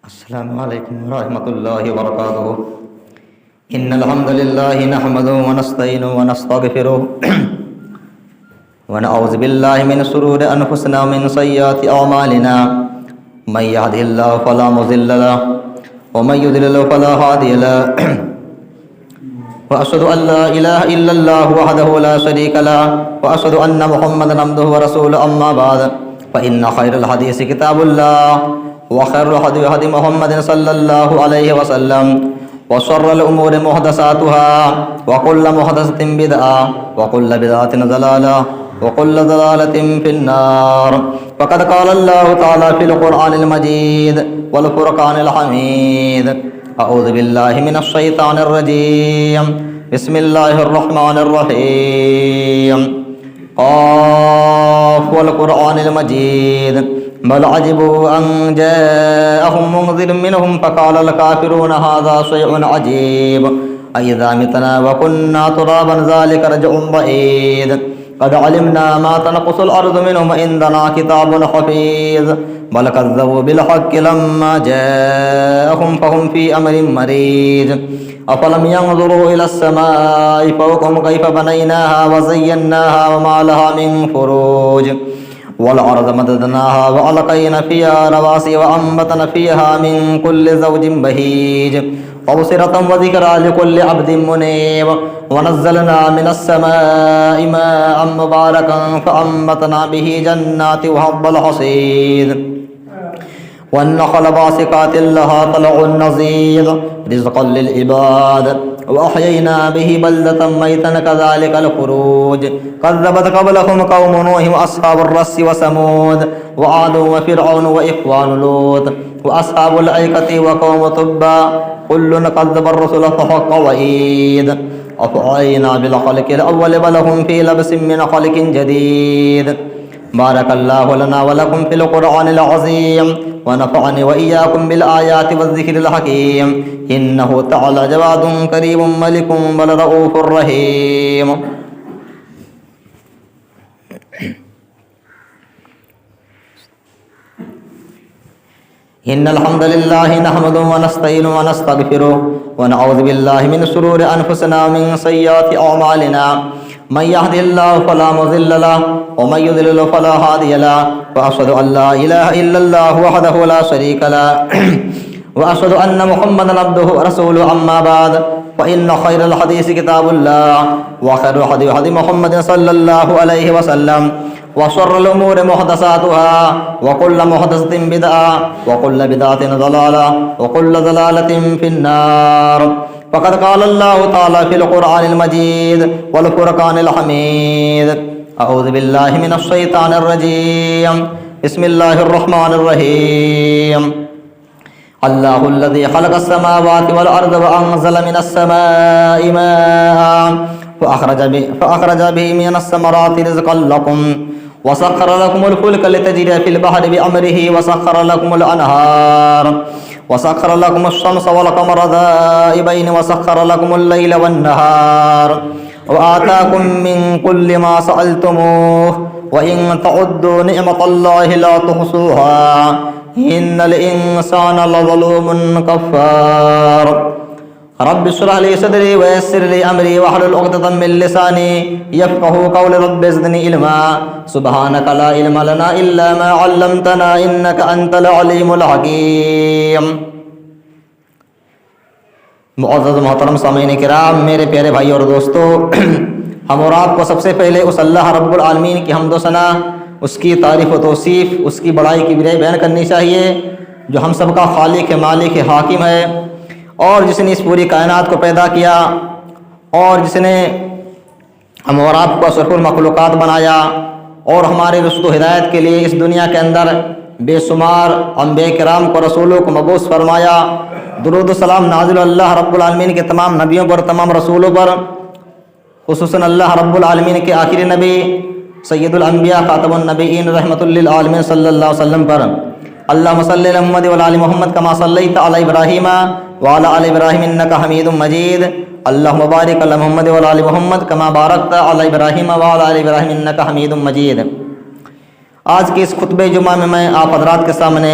السلام علیکم ورحمۃ اللہ وبرکاتہ ان الحمد للہ نحمده ونستعینه ونستغفره ونعوذ باللہ من شرور انفسنا ومن سیئات اعمالنا من يهده الله فلا مضل له ومن يضلل فلا هادي له واشهد ان لا اله الا الله وحده لا شريك له واشهد ان محمدا عبده ورسوله اما بعد فان خير الحديث كتاب الله وخير الهدي هدي محمد صلى الله عليه وسلم وشر الأمور محدثاتها وكل محدثة بدعة وكل بدعة ضلالة وكل ضلالة في النار فقد قال الله تعالى في القرآن المجيد والفرقان الحميد أعوذ بالله من الشيطان الرجيم بسم الله الرحمن الرحيم قاف والقرآن المجيد بل عجبوا أن جاءهم منذر منهم فقال الكافرون هذا شيء عجيب أإذا متنا وكنا ترابا ذلك رجع بعيد قد علمنا ما تنقص الأرض منهم عندنا كتاب حفيظ بل كذبوا بالحق لما جاءهم فهم في أمر مريج أفلم ينظروا إلى السماء فوقهم كيف بنيناها وزيناها وما لها من فروج والأرض مددناها وألقينا فيها رواسي وأنبتنا فيها من كل زوج بهيج تبصرة وذكرى لكل عبد منيب ونزلنا من السماء ماء مباركا فأنبتنا به جنات وحب الحصيد والنخل باسقات لها طلع نضيد رزقا للعباد وأحيينا به بلدة ميتا كذلك الخروج كذبت قبلهم قوم نوح وأصحاب الرس وثمود وعاد وفرعون وإخوان لوط وأصحاب الأيكة وقوم تبع كل كذب الرسل فحق وعيد أفعينا بالخلق الأول بل هم في لبس من خلق جديد بارك الله لنا ولكم في القرآن العظيم ونفعني وإياكم بالآيات والذكر الحكيم إنه تعالى جواد كريم ملك بل رؤوف رحيم إن الحمد لله نحمده ونستعينه ونستغفره ونعوذ بالله من شرور أنفسنا ومن سيئات أعمالنا من يهد الله فلا مضل له ومن يضلل فلا هادي له وأشهد أن لا إله إلا الله وحده لا شريك له وأشهد أن محمدا عبده ورسوله أما بعد فإن خير الحديث كتاب الله وخير الهدي هدي محمد صلى الله عليه وسلم وشر الأمور محدثاتها وكل محدثة بدعة وكل بدعة ضلالة وكل ضلالة في النار فقد قال الله تعالى في القرآن المجيد والفرقان الحميد أعوذ بالله من الشيطان الرجيم بسم الله الرحمن الرحيم الله الذي خلق السماوات والأرض وأنزل من السماء ماء فأخرج به من الثمرات رزقا لكم وسخر لكم الفلك لتجري في البحر بأمره وسخر لكم الأنهار وسخر لكم الشمس والقمر دائبين وسخر لكم الليل والنهار وآتاكم من كل ما سألتموه وإن تعدوا نعمة الله لا تحصوها إن الإنسان لظلوم كفار رب اشرح لي صدري ويسر لي أمري واحلل عقدة من لساني يفقهوا قولي رب زدني علما سبحانك لا علم لنا إلا ما علمتنا إنك أنت العليم الحكيم معزز محترم سامعین کرام، میرے پیارے بھائی اور دوستو، ہم اور آپ کو سب سے پہلے اس اللہ رب العالمین کی حمد و ثنا، اس کی تعریف و توصیف، اس کی بڑائی کی برائی بیان کرنی چاہیے، جو ہم سب کا خالق مالک حاکم ہے، اور جس نے اس پوری کائنات کو پیدا کیا، اور جس نے ہم اور آپ کو اشرف المخلوقات بنایا، اور ہمارے رشد و ہدایت کے لیے اس دنیا کے اندر بے شمار انبیاء کرام کو رسولوں کو مبعوث فرمایا۔ درود و سلام نازل اللہ رب العالمین کے تمام نبیوں پر، تمام رسولوں پر، خصوصاً اللہ رب العالمین کے آخری نبی سید الانبیاء خاتم النبیین رحمۃ للعالمین صلی اللہ علیہ وسلم پر۔ اللہم صلی علی محمد وعلی آل محمد کما صلیت علی ابراہیم وعلی آل ابراہیم انک حمید مجید۔ اللہم بارک علی محمد وعلی آل محمد کما بارکت علی ابراہیم وعلی آل ابراہیم انک حمید مجید۔ آج کے اس خطبہ جمعہ میں آپ حضرات کے سامنے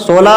16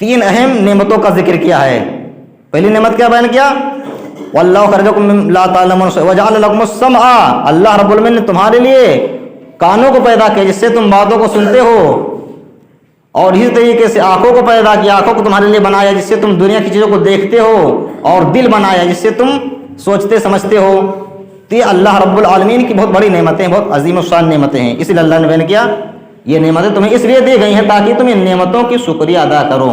3 اہم نعمتوں کا ذکر کیا ہے. پہلی نعمت کیا بیان کیا؟ واللہ خرجکم من لا تعلمون وجعل لکم السمع، اللہ رب العالمین نے تمہارے لیے کانوں کو پیدا کیا جس سے تم باتوں کو سنتے ہو، اور اسی طریقے سے آنکھوں کو پیدا کیا، آنکھوں کو تمہارے لیے بنایا جس سے تم دنیا کی چیزوں کو دیکھتے ہو، اور دل بنایا جس سے تم سوچتے سمجھتے ہو. تو یہ اللہ رب العالمین کی بہت بڑی نعمتیں، بہت عظیم الشان نعمتیں ہیں. اس لیے اللہ نے بیان کیا یہ نعمتیں تمہیں اس لیے دی گئی ہیں تاکہ تم ان نعمتوں کی شکریہ ادا کرو.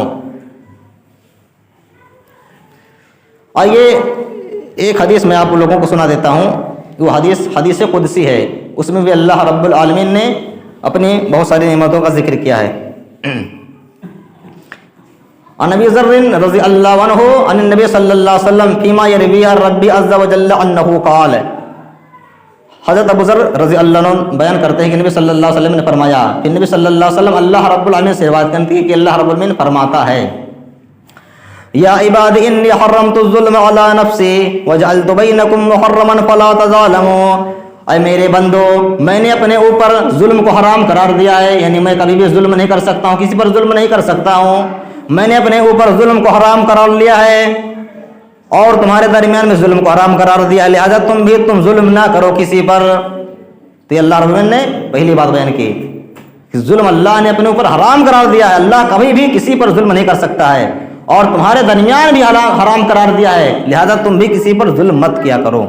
آئیے ایک حدیث میں آپ لوگوں کو سنا دیتا ہوں. وہ حدیث قدسی ہے. اس میں بھی اللہ رب العالمین نے اپنی بہت ساری نعمتوں کا ذکر کیا ہے. عن ابی ذر رضی اللہ عنہ عن النبی صلی اللہ علیہ وسلم فیما یرویہ ربی عز وجل انہ قال. حضرت ابو ذر رضی اللہ عنہ بیان کرتے ہیں کہ نبی صلی اللہ علیہ وسلم نے فرمایا، کہ نبی صلی اللہ علیہ وسلم اللہ رب العالمین سے روایت کرتی ہے کہ اللہ رب العالمین فرماتا ہے، یا عباد انی حرمت الظلم علی نفسی وجعلت بینکم محرما فلا تظالموا. اے میرے بندو، میں نے اپنے اوپر ظلم کو حرام قرار دیا ہے، یعنی میں کبھی بھی ظلم نہیں کر سکتا ہوں، کسی پر ظلم نہیں کر سکتا ہوں. میں نے اپنے اوپر ظلم کو حرام قرار لیا ہے اور تمہارے درمیان میں ظلم کو حرام قرار دیا، لہذا تم ظلم نہ کرو کسی پر. تو یہ اللہ رب العالمین نے پہلی بات بیان کی کہ ظلم اللہ نے اپنے اوپر حرام قرار دیا ہے. اللہ کبھی بھی کسی پر ظلم نہیں کر سکتا ہے، اور تمہارے درمیان بھی حرام قرار دیا ہے، لہذا تم بھی کسی پر ظلم مت کیا کرو.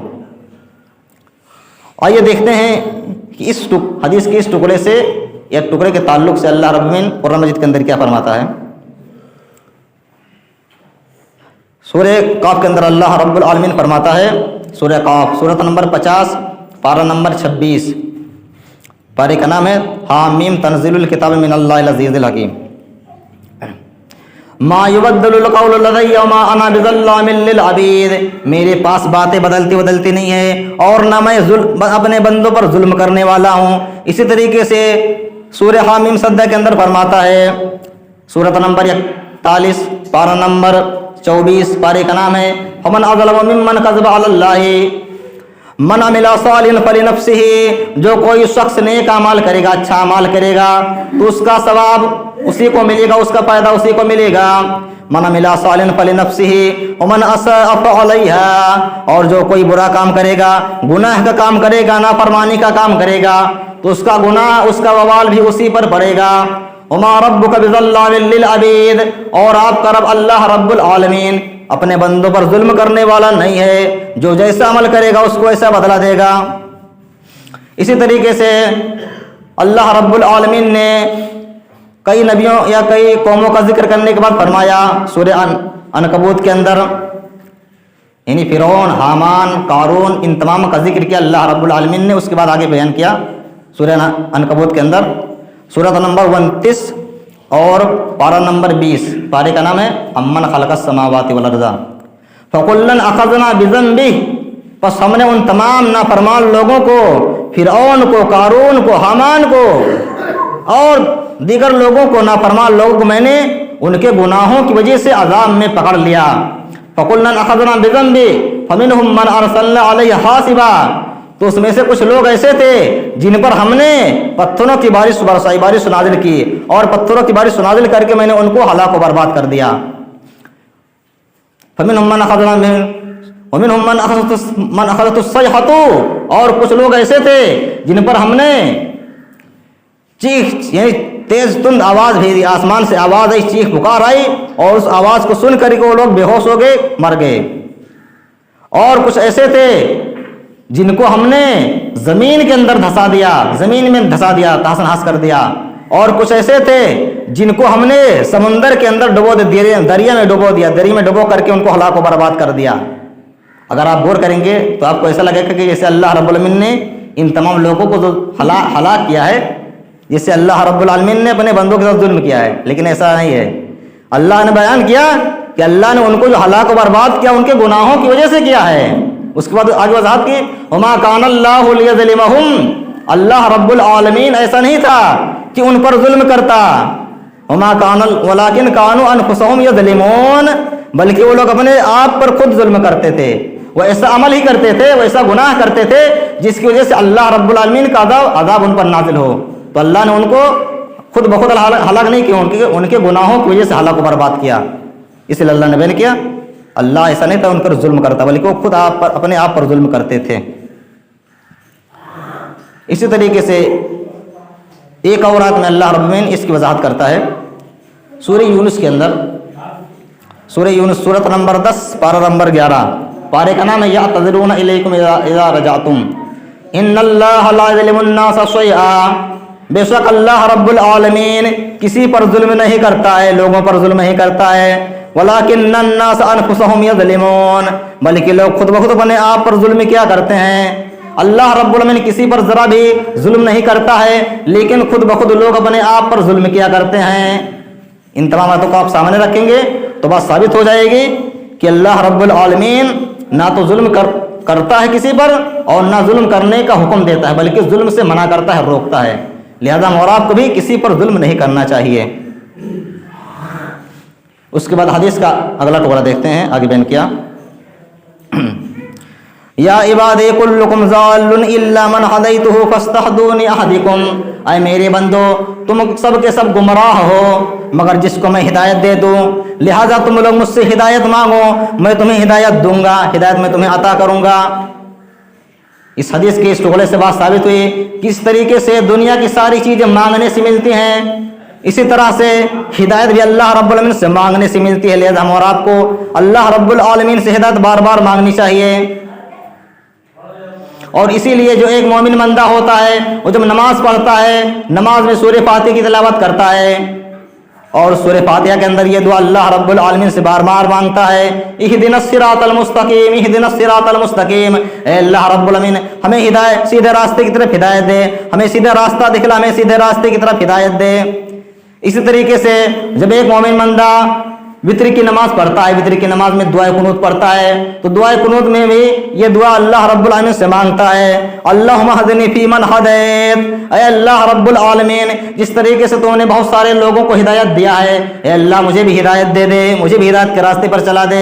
آئیے دیکھتے ہیں کہ اس حدیث کے اس ٹکڑے سے، ایک ٹکڑے کے تعلق سے اللہ رب العالمین قرآن مجید کے اندر کیا فرماتا ہے. سورہ قاف کے اندر اللہ رب العالمین فرماتا ہے، سورہ قاف سورۃ نمبر 50 پارہ نمبر 26. پارے کا نام ہے حامیم تنزیل الکتاب من اللہ العزیز الحکیم. ما یبدل القول لدی وما انا بظلام للعبید. میرے پاس باتیں بدلتی نہیں ہیں اور نہ میں اپنے بندوں پر ظلم کرنے والا ہوں. اسی طریقے سے سورہ حامیم سجدہ کے اندر فرماتا ہے، سورۃ نمبر 41 پارہ نمبر 24. پارے کا نام ہے فمن اظلم ممن کذب علی اللہ من عمل صالحا فلنفسہ. جو کوئی شخص نیک اعمال کرے گا، اچھا اعمال کرے گا، تو اس کا ثواب اسی کو ملے گا، اس کا فائدہ اسی کو ملے گا. من عمل صالحا فلنفسہ ومن اساء فعلیہا. اور جو کوئی برا کام کرے گا، گناہ کا کام کرے گا، نافرمانی کا کام کرے گا، تو اس کا گناہ، اس کا وبال بھی اسی پر پڑے گا. وما ربک بظلام للعبید. اور آپ کا رب اللہ رب العالمین اپنے بندوں پر ظلم کرنے والا نہیں ہے، جو جیسا عمل کرے گا اس کو ایسا بدلہ دے گا. اسی طریقے سے اللہ رب العالمین نے کئی نبیوں یا کئی قوموں کا ذکر کرنے کے بعد فرمایا سورہ عنکبوت کے اندر، یعنی فرعون، حامان، قارون، ان تمام کا ذکر کیا اللہ رب العالمین نے. اس کے بعد آگے بیان کیا سورہ عنکبوت کے اندر سورۃ نمبر 29 اور پارہ نمبر 20. پارے کا نام ہے امن خلق السماوات والارض فکلا اخذنا بذنبہ. پس ہم نے ان تمام نافرمان لوگوں کو، فرعون کو، قارون کو، حامان کو اور دیگر لوگوں کو، نافرمان لوگوں کو میں نے ان کے گناہوں کی وجہ سے عذاب میں پکڑ لیا. فکلا اخذنا بذنبہ فمنہم من ارسلنا علیہ حاصبا. تو اس میں سے کچھ لوگ ایسے تھے جن پر ہم نے پتھروں کی بارش برسائی، بارش نازل کی، اور پتھروں کی بارش نازل کر کے میں نے ان کو ہلاک و برباد کر دیا. فمنہم من اخذنا ومنہم من اخذت الصیحۃ. اور کچھ لوگ ایسے تھے جن پر ہم نے چیخ، یعنی تیز تند آواز بھیجی، آسمان سے آواز آئی، چیخ پکار آئی، اور اس آواز کو سن کر کے وہ لوگ بے ہوش ہو گئے، مر گئے. اور کچھ ایسے تھے جن کو ہم نے زمین کے اندر دھسا دیا، زمین میں دھسا دیا، تحس نحس کر دیا. اور کچھ ایسے تھے جن کو ہم نے سمندر کے اندر ڈبو دیا، دریا میں ڈبو دیا، دریا میں ڈبو کر کے ان کو ہلاک و برباد کر دیا. اگر آپ غور کریں گے تو آپ کو ایسا لگے گا کہ جیسے اللہ رب العالمین نے ان تمام لوگوں کو جو ہلاک کیا ہے، جسے اللہ رب العالمین نے اپنے بندوں کے ساتھ ظلم کیا ہے. لیکن ایسا نہیں ہے. اللہ نے بیان کیا کہ اللہ نے ان کو جو ہلاک و برباد کیا ان کے گناہوں کی وجہ سے کیا ہے. اس کے بعد آگے وضاحت کی وما کان اللہ لیظلمہم. اللہ رب العالمین ایسا نہیں تھا کہ ان پر ظلم کرتا. وما کان ولکن کانوا انفسہم یظلمون. بلکہ وہ لوگ اپنے آپ پر خود ظلم کرتے تھے، وہ ایسا عمل ہی کرتے تھے، وہ ایسا گناہ کرتے تھے جس کی وجہ سے اللہ رب العالمین کا عذاب ان پر نازل ہو. تو اللہ نے ان کو خود بخود ہلاک نہیں کیا، ان کے گناہوں کی وجہ سے ہلاک کو برباد کیا. اس لیے اللہ نے بیان کیا اللہ ایسا نہیں تھا ان پر ظلم کرتا، بلکہ وہ خود اپنے آپ پر ظلم کرتے تھے. اسی طریقے سے ایک اور آیت میں اللہ رب العالمین اس کی وضاحت کرتا ہے سورہ یونس کے اندر. سورہ یونس سورۃ نمبر 10 پارہ نمبر 11. پارے کا نام ہے یعتذرون الیکم اذا رجعتم ان اللہ لا یظلم الناس شیئا. بے شک اللہ رب العالمین کسی پر ظلم نہیں کرتا ہے، لوگوں پر ظلم نہیں کرتا ہے. ولکن الناس انفسهم یظلمون، بلکہ لوگ خود بخود اپنے آپ پر ظلم کیا کرتے ہیں. اللہ رب العالمین کسی پر ذرا بھی ظلم نہیں کرتا ہے، لیکن خود بخود لوگ اپنے آپ پر ظلم کیا کرتے ہیں. ان تمام باتوں کو آپ سامنے رکھیں گے تو بات ثابت ہو جائے گی کہ اللہ رب العالمین نہ تو ظلم کرتا ہے کسی پر اور نہ ظلم کرنے کا حکم دیتا ہے، بلکہ ظلم سے منع کرتا ہے، روکتا ہے. لہذا ہم اور آپ کو بھی کسی پر ظلم نہیں کرنا چاہیے. اس کے بعد حدیث کا اگلا ٹکڑا دیکھتے ہیں. آگے بیان کیا یا عبادی کلکم ضال الا من ہدیتہ فاستہدونی اہدکم. اے میرے بندو تم سب کے سب گمراہ ہو مگر جس کو میں ہدایت دے دوں، لہذا تم لوگ مجھ سے ہدایت مانگو، میں تمہیں ہدایت دوں گا، ہدایت میں تمہیں عطا کروں گا. اس حدیث کے اس ٹکڑے سے بات ثابت ہوئی کس طریقے سے دنیا کی ساری چیزیں مانگنے سے ملتی ہیں، اسی طرح سے ہدایت بھی اللہ رب العالمین سے مانگنے سے ملتی ہے. لہذا ہم اور آپ کو اللہ رب العالمین سے ہدایت بار بار مانگنی چاہیے. اور اسی لیے جو ایک مومن بندہ ہوتا ہے وہ جب نماز پڑھتا ہے، نماز میں سورہ فاتحہ کی تلاوت کرتا ہے اور سورہ فاتحہ کے اندر یہ دعا اللہ رب العالمین سے بار بار مانگتا ہے اہدنا الصراط المستقیم اہدنا الصراط المستقیم. اے اللہ رب العالمین ہمیں ہدایت، سیدھے راستے کی طرف ہدایت دے، ہمیں سیدھا راستہ دکھلا، ہمیں سیدھے راستے کی طرف ہدایت دے. اسی طریقے سے جب ایک مومن بندہ وتر کی نماز پڑھتا ہے، وتر کی نماز میں دعائے قنوت پڑھتا ہے تو دعائے قنوت میں بھی یہ دعا اللہ رب العالمین سے مانگتا ہے اللہم اہدنی فیمن ہدیت. اے اللہ رب العالمین جس طریقے سے تو نے بہت سارے لوگوں کو ہدایت دیا ہے، اے اللہ مجھے بھی ہدایت دے دے، مجھے بھی ہدایت کے راستے پر چلا دے.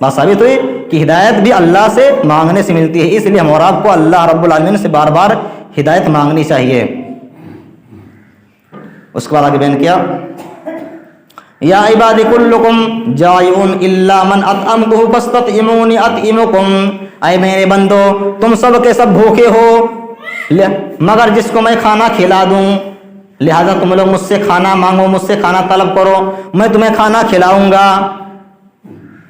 بات ثابت ہوئی کہ ہدایت بھی اللہ سے مانگنے سے ملتی ہے. اس لیے ہم اور آپ کو اللہ رب العالمین سے بار بار ہدایت مانگنی چاہیے. اس کے بعد آگے بیان کیا یا عبادی کلکم جائعون الا من اطعمتہ فاستطعمونی اطعمکم. اے میرے بندو تم سب کے سب بھوکے ہو مگر جس کو میں کھانا کھلا دوں، لہذا تم لوگ مجھ سے کھانا مانگو، مجھ سے کھانا طلب کرو، میں تمہیں کھانا کھلاؤں گا.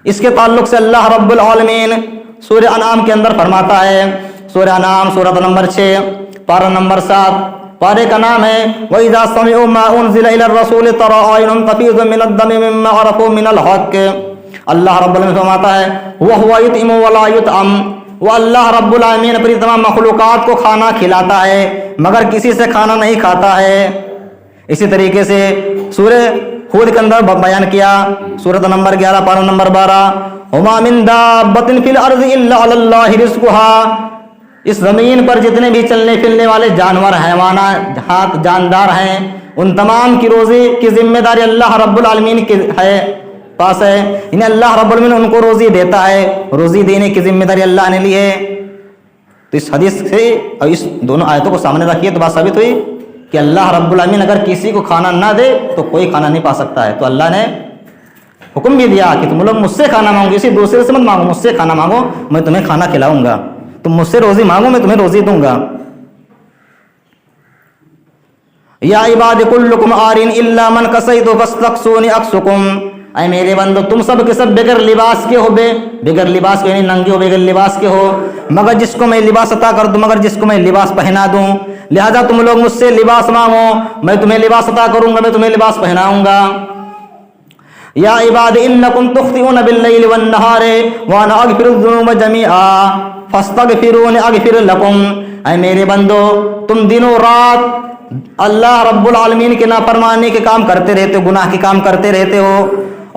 اس کے تعلق سے اللہ رب العالمین سورہ انعام کے اندر فرماتا ہے، سورہ انعام سورۃ نمبر 6 پارہ نمبر 7. پارے کا نام ہے وَإِذَا سَمِعُوا مَا أُنزِلَ إِلَى الرَّسُولِ تَرَىٰ أَعْيُنَهُمْ تَفِيضُ مِنَ الدَّمِ مِمَّا عَرَفُوا مِنَ الْحَقِّ. اللہ رب العالمین فرماتا ہے وَهُوَ يُطْعِمُ وَلَا يُطْعَمُ. وہ اللہ رب العالمین اپنی تمام مخلوقات کو کھانا کھلاتا ہے مگر کسی سے کھانا نہیں کھاتا ہے. اسی طریقے سے سورہ ہود کے اندر بیان کیا سورۃ نمبر 11 پارہ نمبر 12 وَمَا مِن دَابَّةٍ فِي الْأَرْضِ إِلَّا عَلَى اللَّهِ رِزْقُهَا. اس زمین پر جتنے بھی چلنے پھرنے والے جانور حیوانات جاندار ہیں ان تمام کی روزی کی ذمہ داری اللہ رب العالمین کے پاس ہے. انہیں اللہ رب العالمین ان کو روزی دیتا ہے، روزی دینے کی ذمہ داری اللہ نے لی ہے. تو اس حدیث سے اور اس دونوں آیتوں کو سامنے رکھیے تو بات ثابت ہوئی کہ اللہ رب العالمین اگر کسی کو کھانا نہ دے تو کوئی کھانا نہیں پا سکتا ہے. تو اللہ نے حکم بھی دیا کہ تم لوگ مجھ سے کھانا مانگو، کسی دوسرے سے مت مانگو، مجھ سے کھانا مانگو میں تمہیں کھانا کھلاؤں گا. تم مجھ سے روزی مانگو میں تمہیں روزی دوں گا. یا عباد کلکم عارین الا من کسیت فاستقصونی اکسکم. اے میرے بندو تم سب کے سب بغیر لباس کے ہو، بغیر لباس کے یعنی ننگے ہو، بغیر لباس کے ہو مگر جس کو میں لباس عطا کر دوں، مگر جس کو میں لباس پہنا دوں. لہذا تم لوگ مجھ سے لباس مانگو، میں تمہیں لباس عطا کروں گا، میں تمہیں لباس پہناؤں گا. یا عباد انکم تخطئون باللیل والنہار وانا اغفر الذنوب جميعا فاستغفرونی اغفر لکم. اے میرے بندو تم دنوں رات اللہ رب العالمین کے نافرمانی کے کام کرتے رہتے ہو، گناہ کے کام کرتے رہتے ہو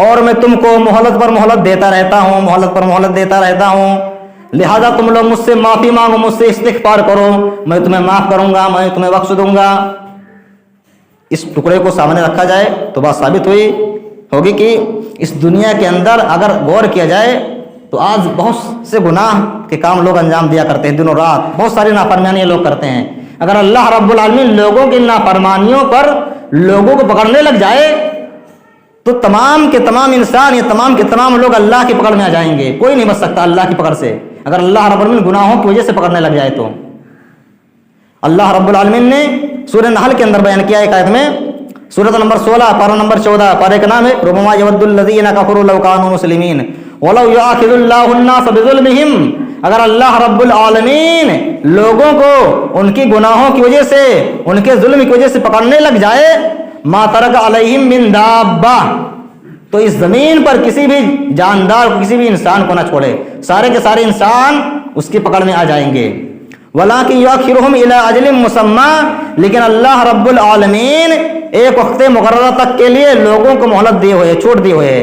اور میں تم کو مہلت پر مہلت دیتا رہتا ہوں، مہلت پر مہلت دیتا رہتا ہوں. لہذا تم لوگ مجھ سے معافی مانگو، مجھ سے استغفار کرو، میں تمہیں معاف کروں گا، میں تمہیں بخش دوں گا. اس ٹکڑے کو سامنے رکھا جائے تو بات ثابت ہوگی کہ اس دنیا کے اندر اگر غور کیا جائے تو آج بہت سے گناہ کے کام لوگ انجام دیا کرتے ہیں، دنوں رات بہت ساری نافرمانیاں لوگ کرتے ہیں. اگر اللہ رب العالمین لوگوں کی نافرمانیوں پر لوگوں کو پکڑنے لگ جائے تو تمام کے تمام انسان یا تمام کے تمام لوگ اللہ کی پکڑ میں آ جائیں گے. کوئی نہیں بچ سکتا اللہ کی پکڑ سے اگر اللہ رب العالمین گناہوں کی وجہ سے پکڑنے لگ جائے تو. اللہ رب العالمین نے سورہ نحل کے اندر بیان کیا ایک آیت میں, سورۃ نمبر 16 پارہ نمبر 14, پارے کا نام ہے ربما یود الذین کفروا لو کانوا مسلمین ولو یؤاخذ اللہ الناس بظلمہم. اگر اللہ رب العالمین لوگوں کو ان کی گناہوں کی وجہ سے, ان کے ظلم کی وجہ سے پکڑنے لگ جائے, ما ترک علیہم من دابہ, تو اس زمین پر کسی بھی جاندار کو, کسی بھی انسان کو نہ چھوڑے, سارے کے سارے انسان اس کی پکڑ میں آ جائیں گے. وَلَٰكِن يُؤَخِّرُهُمْ إِلَىٰ أَجَلٍ مُّسَمًّى, لیکن اللہ رب العالمین ایک وقت مقررہ تک کے لیے لوگوں کو مہلت دیے ہوئے, چھوٹ دیے ہوئے,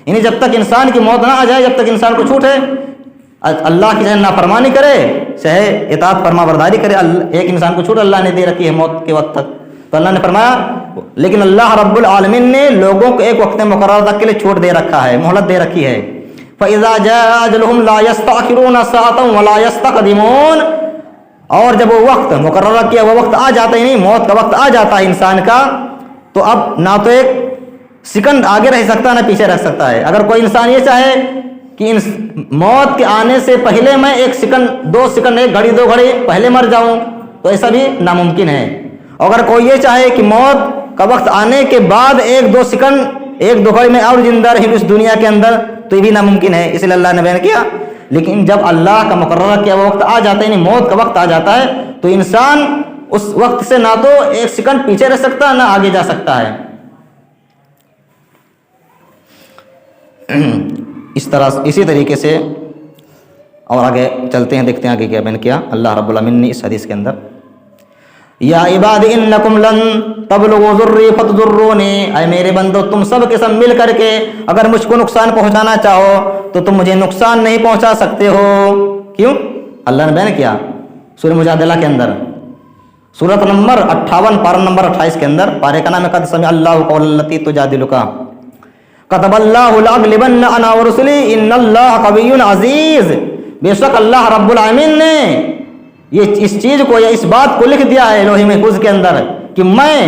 یعنی جب تک انسان کی موت نہ آ جائے, جب تک انسان کو چھوٹ ہے اللہ کی چاہے نافرمانی کرے چاہے اطاعت فرما برداری کرے, ایک انسان کو چھوٹ اللہ نے دے رکھی ہے موت کے وقت تک. تو اللہ نے فرمایا لیکن اللہ رب العالمین نے لوگوں کو ایک وقت مقررہ تک کے لیے چھوٹ دے رکھا ہے, مہلت دے رکھی ہے. فَإِذَا جَاءَ أَجَلُهُمْ لَا يَسْتَأْخِرُونَ سَاعَةً وَلَا يَسْتَقْدِمُونَ, اور جب وہ وقت مقررہ کیا وہ وقت آ جاتا ہے, نہیں موت کا وقت آ جاتا ہے انسان کا, تو اب نہ تو ایک سیکنڈ آگے رہ سکتا ہے نہ پیچھے رہ سکتا ہے. اگر کوئی انسان یہ چاہے کہ موت کے آنے سے پہلے میں 1 سیکنڈ 2 سیکنڈ 1 گھڑی 2 گھڑی پہلے مر جاؤں تو ایسا بھی ناممکن ہے. اگر کوئی یہ چاہے کہ موت کا وقت آنے کے بعد 1-2 سیکنڈ 1-2 گھڑی میں اور زندہ رہی اس دنیا کے اندر تو یہ بھی ناممکن ہے. اس لیے اللہ نے بیان کیا لیکن جب اللہ کا مقررہ کیا وہ وقت آ جاتا ہے, یعنی موت کا وقت آ جاتا ہے, تو انسان اس وقت سے نہ تو 1 سیکنڈ پیچھے رہ سکتا ہے نہ آگے جا سکتا ہے. اسی طریقے سے اور آگے چلتے ہیں, دیکھتے ہیں آگے کیا بیان کیا اللہ رب العالمین نے اس حدیث کے اندر. یا عباد انکم لن تبلغوا ضری فتضرونی, اے میرے بندو تم سب کے سب مل کر کے اگر مجھ کو نقصان پہنچانا چاہو تو تم مجھے نقصان نہیں پہنچا سکتے ہو. کیوں؟ اللہ نے بیان کیا سورہ مجادلہ کے اندر, سورۃ نمبر 58 پارہ نمبر 28 کے اندر, پارے کا نام ہے قد سمع اللہ قول التی تجادلک کتب اللہ لأغلبن انا ورسلی ان اللہ قوی عزیز. بے شک اللہ رب العالمین نے یہ اس چیز کو یا اس بات کو لکھ دیا ہے لوح محفوظ کے اندر کہ میں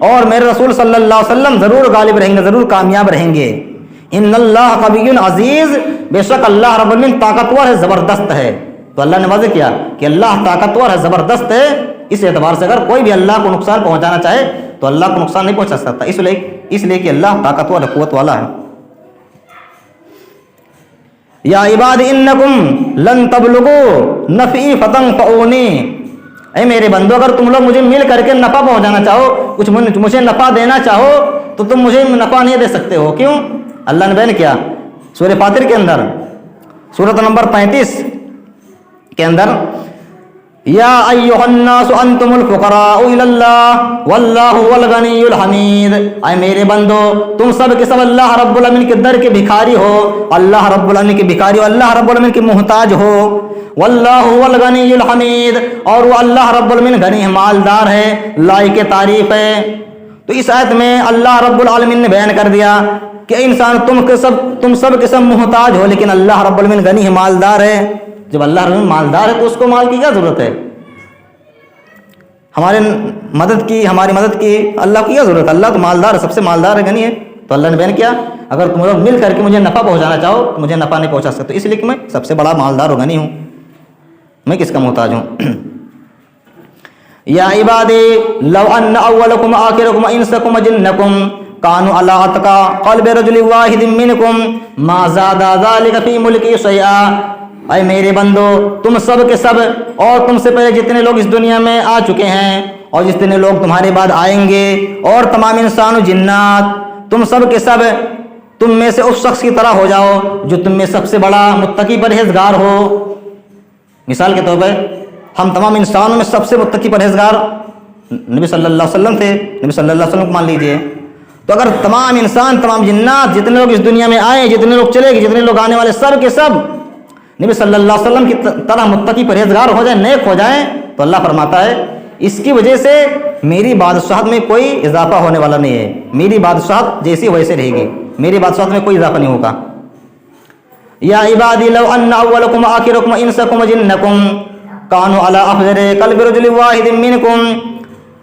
اور میرے رسول صلی اللہ علیہ وسلم ضرور غالب رہیں گے, ضرور کامیاب رہیں گے. ان اللہ قوی عزیز, بے شک اللہ رب العالمین طاقتور ہے, زبردست ہے. تو اللہ نے واضح کیا کہ اللہ طاقتور ہے, زبردست ہے. اس اعتبار سے اگر کوئی بھی اللہ کو نقصان پہنچانا چاہے تو اللہ کو نقصان نہیں پہنچا سکتا, اس لیے کہ اللہ طاقتور ہے, قوت والا ہے. یا عباد انکم لن تبلغوا نفعی فتنفعونی, اے میرے بندو اگر تم لوگ مجھے مل کر کے نفع پہنچانا چاہو, کچھ مجھے نفع دینا چاہو تو تم مجھے نفع نہیں دے سکتے ہو. کیوں؟ اللہ نے بیان کیا سورہ فاطر کے اندر سورۃ نمبر 35 کے اندر, یا ایھا الناس انتم الفقراء الی اللہ واللہ هو الغنی الحمید, اے میرے بندو تم سب کے سب اللہ رب العالمین کے در کے بھکاری ہو, اللہ رب العالمین کے بھکاری ہو, اللہ رب العالمین کے محتاج ہو. واللہ هو الغنی الحمید, اور وہ اللہ رب العالمین غنی مالدار ہے, لائق تعریف ہے. تو اس آیت میں اللہ رب العالمین نے بیان کر دیا کہ انسان تم سب کے سب محتاج ہو لیکن اللہ رب العالمین غنی مالدار ہے. جب اللہ رب العالمین مالدار ہے تو اس کو مال کی کیا ضرورت ہے؟ ہماری مدد کی اللہ کی کیا ضرورت ہے؟ اللہ تو مالدار ہے, سب سے مالدار ہے, غنی ہے. تو اللہ نے بیان کیا اگر تم لوگ مل کر کے مجھے نفع پہنچانا چاہو تو مجھے نفع نہیں پہنچا سکتے, اس لیے کہ میں سب سے بڑا مالدار اور غنی ہوں, میں کس کا محتاج ہوں. یا عبادی لو ان اولکم آخرکم انسکم جنکم کانوا علی اتقى قلب رجل واحد منکم ما زاد ذلك فی ملکی شیئا, اے میرے بندو تم سب کے سب اور تم سے پہلے جتنے لوگ اس دنیا میں آ چکے ہیں اور جتنے لوگ تمہارے بعد آئیں گے اور تمام انسان و جنات, تم سب کے سب تم میں سے اس شخص کی طرح ہو جاؤ جو تم میں سب سے بڑا متقی پرہیزگار ہو. مثال کے طور پہ ہم تمام انسانوں میں سب سے متقی پرہیزگار نبی صلی اللہ علیہ وسلم تھے, نبی صلی اللہ علیہ وسلم کو مان لیجئے. تو اگر تمام انسان تمام جنات جتنے لوگ اس دنیا میں آئے, جتنے لوگ چلے گئے, جتنے لوگ آنے والے, سب کے سب نبی صلی اللہ علیہ وسلم کی طرح متقی پرہیزگار ہو جائیں, نیک ہو جائیں, تو اللہ فرماتا ہے اس کی وجہ سے میری بادشاہت میں کوئی اضافہ ہونے والا نہیں ہے, میری بادشاہت جیسی ویسے رہے گی, میری بادشاہت میں کوئی اضافہ نہیں ہوگا. یا عبادی لو ان اولکم آخرکم انسکم جنکم کانوا علی افجر قلب رجل واحد منکم,